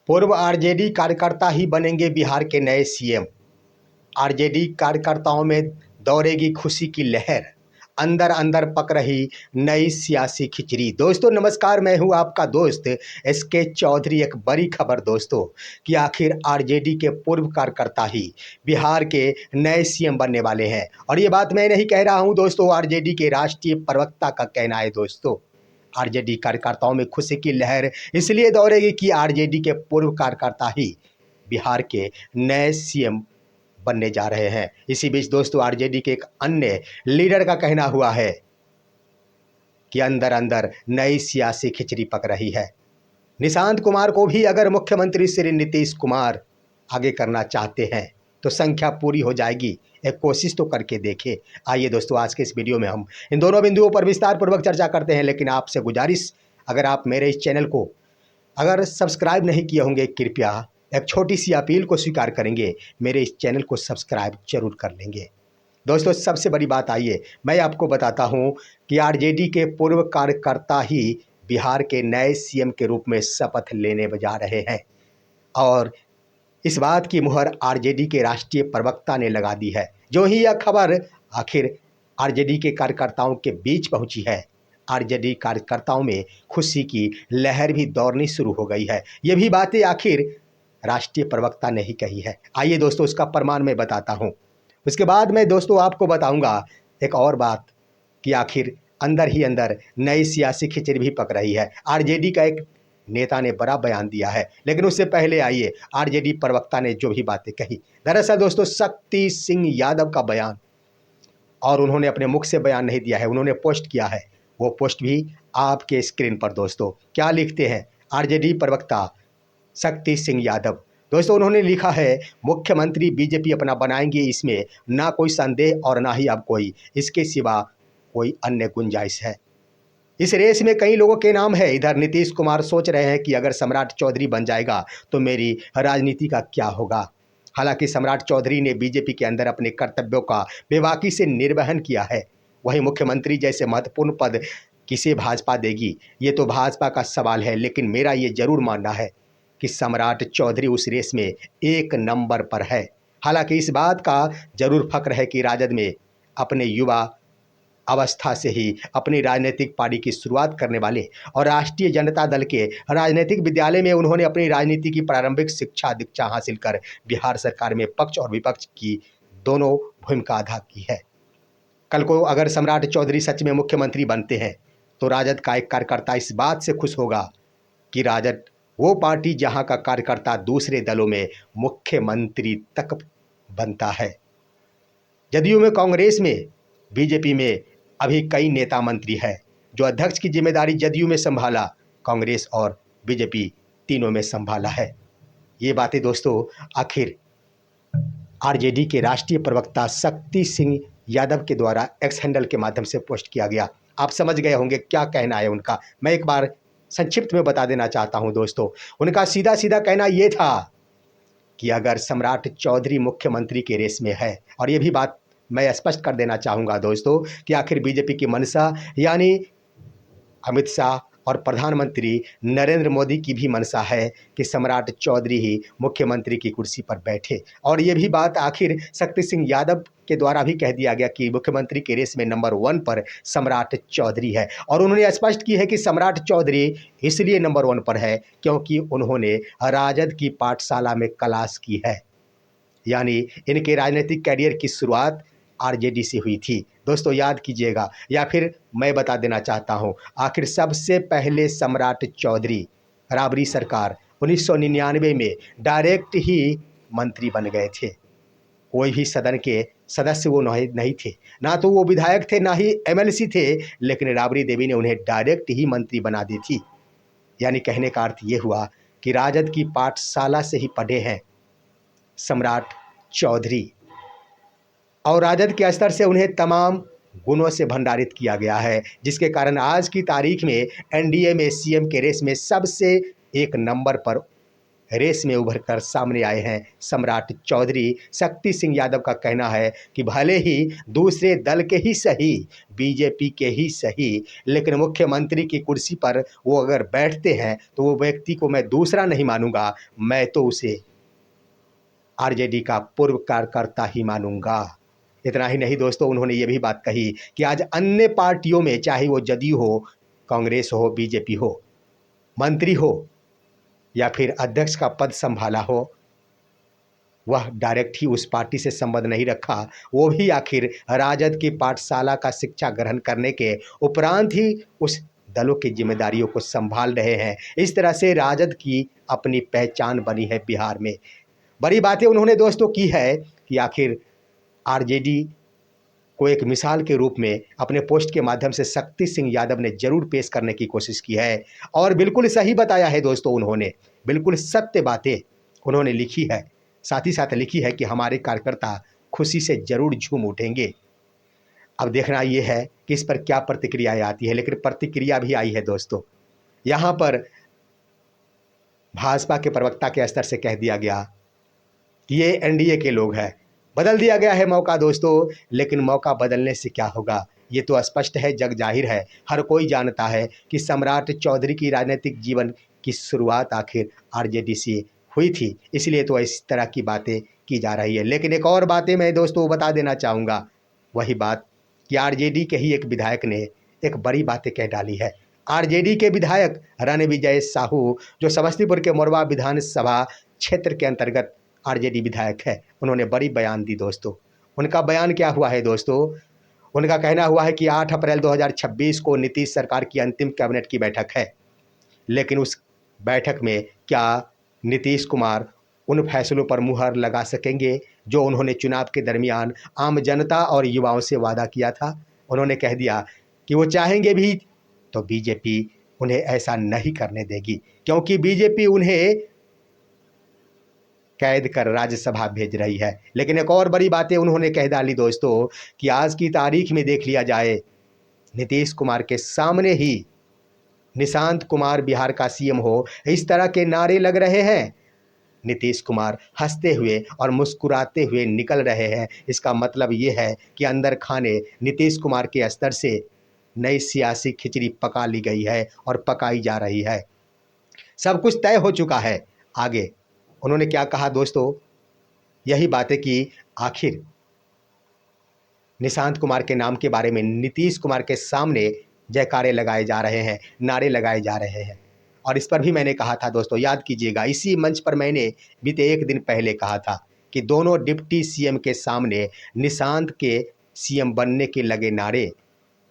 पूर्व आरजेडी कार्यकर्ता ही बनेंगे बिहार के नए सीएम। आरजेडी कार्यकर्ताओं में दौड़ेगी खुशी की लहर, अंदर अंदर पक रही नई सियासी खिचड़ी। दोस्तों नमस्कार, मैं हूं आपका दोस्त एसके चौधरी। एक बड़ी खबर दोस्तों कि आखिर आरजेडी के पूर्व कार्यकर्ता ही बिहार के नए सीएम बनने वाले हैं। और ये बात मैं नहीं कह रहा हूं दोस्तों, आरजेडी के राष्ट्रीय प्रवक्ता का कहना है। दोस्तों आरजेडी कार्यकर्ताओं में खुशी की लहर इसलिए दौड़ेगी कि आरजेडी के पूर्व कार्यकर्ता ही बिहार के नए सीएम बनने जा रहे हैं। इसी बीच दोस्तों आरजेडी के एक अन्य लीडर का कहना हुआ है कि अंदर अंदर नई सियासी खिचड़ी पक रही है। निशांत कुमार को भी अगर मुख्यमंत्री श्री नीतीश कुमार आगे करना चाहते हैं तो संख्या पूरी हो जाएगी, एक कोशिश तो करके देखें। आइए दोस्तों आज के इस वीडियो में हम इन दोनों बिंदुओं पर विस्तार पूर्वक चर्चा करते हैं। लेकिन आपसे गुजारिश, अगर आप मेरे इस चैनल को अगर सब्सक्राइब नहीं किए होंगे, कृपया एक छोटी सी अपील को स्वीकार करेंगे, मेरे इस चैनल को सब्सक्राइब जरूर कर लेंगे। दोस्तों सबसे बड़ी बात, आइए मैं आपको बताता हूं कि आरजेडी के पूर्व कार्यकर्ता ही बिहार के नए सीएम के रूप में शपथ लेने जा रहे हैं। और इस बात की मुहर आरजेडी के राष्ट्रीय प्रवक्ता ने लगा दी है। जो ही यह खबर आखिर आरजेडी के कार्यकर्ताओं के बीच पहुंची है, आरजेडी कार्यकर्ताओं में खुशी की लहर भी दौड़नी शुरू हो गई है। ये भी बातें आखिर राष्ट्रीय प्रवक्ता ने ही कही है। आइए दोस्तों उसका प्रमाण मैं बताता हूं। उसके बाद मैं दोस्तों आपको बताऊंगा एक और बात कि आखिर अंदर ही अंदर नई सियासी खिचड़ी भी पक रही है। आरजेडी का एक नेता ने बड़ा बयान दिया है, लेकिन उससे पहले आइए आरजेडी प्रवक्ता ने जो भी बातें कही। दरअसल दोस्तों शक्ति सिंह यादव का बयान, और उन्होंने अपने मुख से बयान नहीं दिया है, उन्होंने पोस्ट किया है। वो पोस्ट भी आपके स्क्रीन पर दोस्तों क्या लिखते हैं आरजेडी प्रवक्ता शक्ति सिंह यादव। दोस्तों उन्होंने लिखा है, मुख्यमंत्री बीजेपी अपना बनाएंगे, इसमें ना कोई संदेह और ना ही अब कोई इसके सिवा कोई अन्य गुंजाइश है। इस रेस में कई लोगों के नाम है। इधर नीतीश कुमार सोच रहे हैं कि अगर सम्राट चौधरी बन जाएगा तो मेरी राजनीति का क्या होगा। हालांकि सम्राट चौधरी ने बीजेपी के अंदर अपने कर्तव्यों का बेबाकी से निर्वहन किया है। वहीं मुख्यमंत्री जैसे महत्वपूर्ण पद किसे भाजपा देगी, ये तो भाजपा का सवाल है। लेकिन मेरा ये जरूर मानना है कि सम्राट चौधरी उस रेस में एक नंबर पर है। हालांकि इस बात का जरूर फक्र है कि राजद में अपने युवा अवस्था से ही अपनी राजनीतिक पारी की शुरुआत करने वाले और राष्ट्रीय जनता दल के राजनीतिक विद्यालय में उन्होंने अपनी राजनीति की प्रारंभिक शिक्षा दीक्षा हासिल कर बिहार सरकार में पक्ष और विपक्ष की दोनों भूमिका अदा की है। कल को अगर सम्राट चौधरी सच में मुख्यमंत्री बनते हैं तो राजद का एक कार्यकर्ता इस बात से खुश होगा कि राजद वो पार्टी जहां का कार्यकर्ता दूसरे दलों में मुख्यमंत्री तक बनता है। जदयू में, कांग्रेस में, बीजेपी में अभी कई नेता मंत्री हैं जो अध्यक्ष की जिम्मेदारी जदयू में संभाला, कांग्रेस और बीजेपी तीनों में संभाला है। ये बातें दोस्तों आखिर आरजेडी के राष्ट्रीय प्रवक्ता शक्ति सिंह यादव के द्वारा एक्स हैंडल के माध्यम से पोस्ट किया गया। आप समझ गए होंगे क्या कहना है उनका। मैं एक बार संक्षिप्त में बता देना चाहता हूं दोस्तों। उनका सीधा सीधा कहना यह था कि अगर सम्राट चौधरी मुख्यमंत्री के रेस में है, और ये भी बात मैं स्पष्ट कर देना चाहूँगा दोस्तों कि आखिर बीजेपी की मंशा यानी अमित शाह और प्रधानमंत्री नरेंद्र मोदी की भी मंशा है कि सम्राट चौधरी ही मुख्यमंत्री की कुर्सी पर बैठे। और ये भी बात आखिर शक्ति सिंह यादव के द्वारा भी कह दिया गया कि मुख्यमंत्री के रेस में नंबर 1 पर सम्राट चौधरी है। और उन्होंने स्पष्ट की है कि सम्राट चौधरी इसलिए नंबर 1 पर है क्योंकि उन्होंने राजद की पाठशाला में क्लास की है, यानी इनके राजनीतिक कैरियर की शुरुआत आरजेडी से हुई थी। दोस्तों याद कीजिएगा, या फिर मैं बता देना चाहता हूं, आखिर सबसे पहले सम्राट चौधरी राबड़ी सरकार 1999 में डायरेक्ट ही मंत्री बन गए थे। कोई भी सदन के सदस्य वो नहीं थे, ना तो वो विधायक थे ना ही एमएलसी थे, लेकिन राबड़ी देवी ने उन्हें डायरेक्ट ही मंत्री बना दी थी। यानी कहने का अर्थ ये हुआ कि राजद की पाठशाला से ही पढ़े हैं सम्राट चौधरी, और राजद के स्तर से उन्हें तमाम गुणों से भंडारित किया गया है, जिसके कारण आज की तारीख में एनडीए में सीएम के रेस में सबसे एक नंबर पर रेस में उभर कर सामने आए हैं सम्राट चौधरी शक्ति सिंह यादव का कहना है कि भले ही दूसरे दल के ही सही, बीजेपी के ही सही, लेकिन मुख्यमंत्री की कुर्सी पर वो अगर बैठते हैं तो वो व्यक्ति को मैं दूसरा नहीं मानूंगा, मैं तो उसे आरजेडी का पूर्व कार्यकर्ता ही मानूंगा। इतना ही नहीं दोस्तों, उन्होंने ये भी बात कही कि आज अन्य पार्टियों में, चाहे वो जदयू हो, कांग्रेस हो, बीजेपी हो, मंत्री हो या फिर अध्यक्ष का पद संभाला हो, वह डायरेक्ट ही उस पार्टी से संबंध नहीं रखा, वो भी आखिर राजद की पाठशाला का शिक्षा ग्रहण करने के उपरांत ही उस दलों की जिम्मेदारियों को संभाल रहे हैं। इस तरह से राजद की अपनी पहचान बनी है बिहार में। बड़ी बातें उन्होंने दोस्तों की है कि आखिर आरजेडी को एक मिसाल के रूप में अपने पोस्ट के माध्यम से शक्ति सिंह यादव ने जरूर पेश करने की कोशिश की है और बिल्कुल सही बताया है दोस्तों। उन्होंने बिल्कुल सत्य बातें उन्होंने लिखी है, साथ ही साथ लिखी है कि हमारे कार्यकर्ता खुशी से जरूर झूम उठेंगे। अब देखना ये है कि इस पर क्या प्रतिक्रियाएं आती है, लेकिन प्रतिक्रिया भी आई है दोस्तों। यहाँ पर भाजपा के प्रवक्ता के स्तर से कह दिया गया कि ये एनडीए के लोग हैं, बदल दिया गया है मौका दोस्तों, लेकिन मौका बदलने से क्या होगा ये तो स्पष्ट है, जग जाहिर है, हर कोई जानता है कि सम्राट चौधरी की राजनीतिक जीवन की शुरुआत आखिर आरजेडी से हुई थी, इसलिए तो इस तरह की बातें की जा रही है। लेकिन एक और बातें मैं दोस्तों बता देना चाहूँगा, वही बात कि आरजेडी के ही एक विधायक ने एक बड़ी बातें कह डाली है। आरजेडी के विधायक रणविजय साहू, जो समस्तीपुर के मोरवा विधानसभा क्षेत्र के अंतर्गत आरजेडी विधायक है, उन्होंने बड़ी बयान दी दोस्तों। उनका बयान क्या हुआ है दोस्तों? उनका कहना हुआ है कि 8 अप्रैल 2026 को नीतीश सरकार की अंतिम कैबिनेट की बैठक है, लेकिन उस बैठक में क्या नीतीश कुमार उन फैसलों पर मुहर लगा सकेंगे जो उन्होंने चुनाव के दरमियान आम जनता और युवाओं से वादा किया था? उन्होंने कह दिया कि वो चाहेंगे भी तो बीजेपी उन्हें ऐसा नहीं करने देगी, क्योंकि बीजेपी उन्हें कैद कर राज्यसभा भेज रही है। लेकिन एक और बड़ी बातें उन्होंने कह डाली दोस्तों कि आज की तारीख में देख लिया जाए, नीतीश कुमार के सामने ही निशांत कुमार बिहार का सीएम हो, इस तरह के नारे लग रहे हैं। नीतीश कुमार हंसते हुए और मुस्कुराते हुए निकल रहे हैं। इसका मतलब ये है कि अंदर खाने नीतीश कुमार के स्तर से नई सियासी खिचड़ी पका ली गई है और पकाई जा रही है। सब कुछ तय हो चुका है। आगे उन्होंने क्या कहा दोस्तों? यही बातें कि आखिर निशांत कुमार के नाम के बारे में नीतीश कुमार के सामने जयकारे लगाए जा रहे हैं, नारे लगाए जा रहे हैं। और इस पर भी मैंने कहा था दोस्तों, याद कीजिएगा, इसी मंच पर मैंने बीते एक दिन पहले कहा था कि दोनों डिप्टी सीएम के सामने निशांत के सीएम बनने के लगे नारे,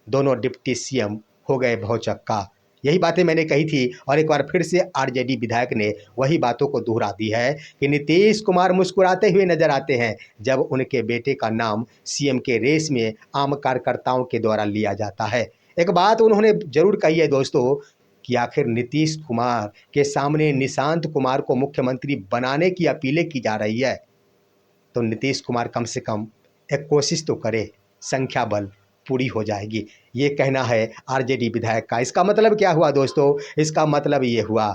दोनों डिप्टी सीएम हो गए भौचक्का। यही बातें मैंने कही थी और एक बार फिर से आरजेडी विधायक ने वही बातों को दोहरा दी है कि नीतीश कुमार मुस्कुराते हुए नजर आते हैं जब उनके बेटे का नाम सीएम के रेस में आम कार्यकर्ताओं के द्वारा लिया जाता है। एक बात उन्होंने जरूर कही है दोस्तों कि आखिर नीतीश कुमार के सामने निशांत कुमार को मुख्यमंत्री बनाने की अपीलें की जा रही है, तो नीतीश कुमार कम से कम एक कोशिश तो करे, संख्या बल पूरी हो जाएगी। ये कहना है आरजेडी विधायक का। इसका मतलब क्या हुआ दोस्तों? इसका मतलब ये हुआ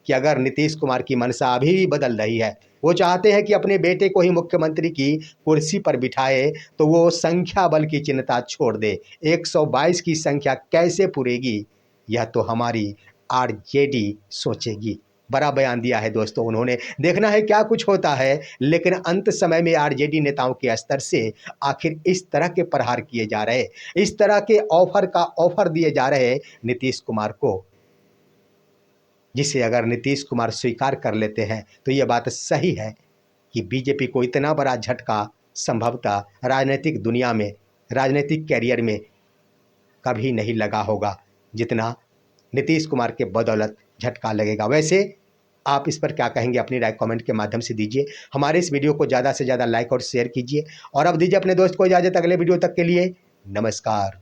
कि अगर नीतीश कुमार की मंशा अभी भी बदल रही है, वो चाहते हैं कि अपने बेटे को ही मुख्यमंत्री की कुर्सी पर बिठाए, तो वो संख्या बल की चिंता छोड़ दे। 122 की संख्या कैसे पूरेगी, यह तो हमारी आरजेडी सोचेगी। बड़ा बयान दिया है दोस्तों उन्होंने। देखना है क्या कुछ होता है, लेकिन अंत समय में आरजेडी नेताओं के स्तर से आखिर इस तरह के प्रहार किए जा रहे, इस तरह के ऑफर दिए जा रहे नीतीश कुमार को, जिसे अगर नीतीश कुमार स्वीकार कर लेते हैं तो यह बात सही है कि बीजेपी को इतना बड़ा झटका संभवतः राजनीतिक दुनिया में, राजनीतिक कैरियर में कभी नहीं लगा होगा जितना नीतीश कुमार के बदौलत झटका लगेगा। वैसे आप इस पर क्या कहेंगे? अपनी राय कमेंट के माध्यम से दीजिए। हमारे इस वीडियो को ज़्यादा से ज़्यादा लाइक और शेयर कीजिए और अब दीजिए अपने दोस्त को इजाज़त। अगले वीडियो तक के लिए नमस्कार।